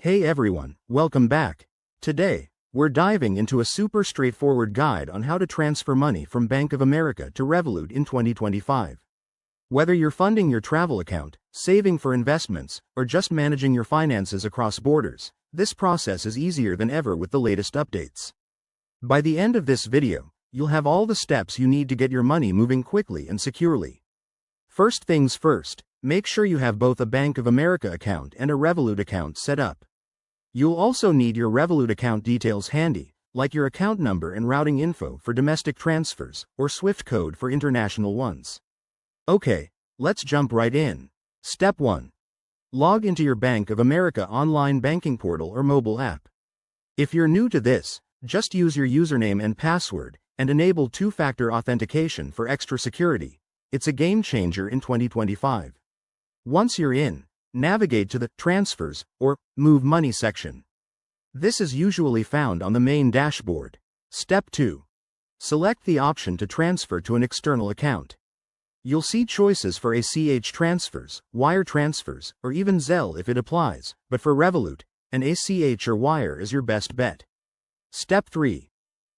Hey everyone, welcome back. Today, we're diving into a super straightforward guide on how to transfer money from Bank of America to Revolut in 2025. Whether you're funding your travel account, saving for investments, or just managing your finances across borders, this process is easier than ever with the latest updates. By the end of this video, you'll have all the steps you need to get your money moving quickly and securely. First things first, make sure you have both a Bank of America account and a Revolut account set up. You'll also need your Revolut account details handy, like your account number and routing info for domestic transfers, or SWIFT code for international ones. Okay, let's jump right in. Step 1. Log into your Bank of America online banking portal or mobile app. If you're new to this, just use your username and password, and enable two-factor authentication for extra security. It's a game changer in 2025. Once you're in, navigate to the Transfers or Move Money section. This is usually found on the main dashboard. Step 2. Select the option to transfer to an external account. You'll see choices for ACH transfers, wire transfers, or even Zelle if it applies, but for Revolut, an ACH or wire is your best bet. Step 3.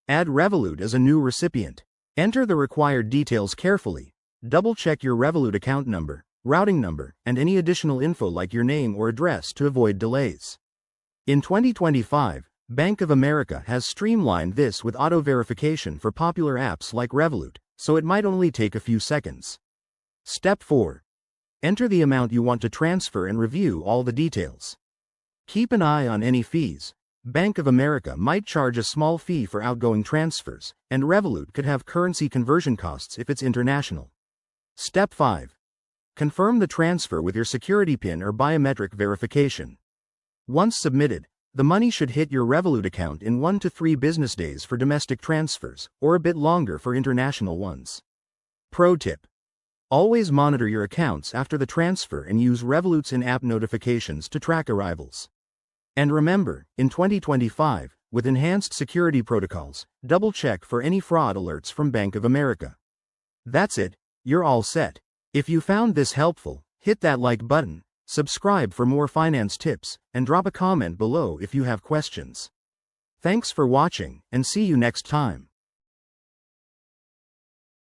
Add Revolut as a new recipient. Enter the required details carefully. Double-check your Revolut account number, routing number, and any additional info like your name or address to avoid delays. In 2025, Bank of America has streamlined this with auto-verification for popular apps like Revolut, so it might only take a few seconds. Step 4. Enter the amount you want to transfer and review all the details. Keep an eye on any fees. Bank of America might charge a small fee for outgoing transfers, and Revolut could have currency conversion costs if it's international. Step 5. Confirm the transfer with your security PIN or biometric verification. Once submitted, the money should hit your Revolut account in 1 to 3 business days for domestic transfers, or a bit longer for international ones. Pro tip. Always monitor your accounts after the transfer and use Revolut's in-app notifications to track arrivals. And remember, in 2025, with enhanced security protocols, double-check for any fraud alerts from Bank of America. That's it, you're all set. If you found this helpful, hit that like button, subscribe for more finance tips, and drop a comment below if you have questions. Thanks for watching, and see you next time.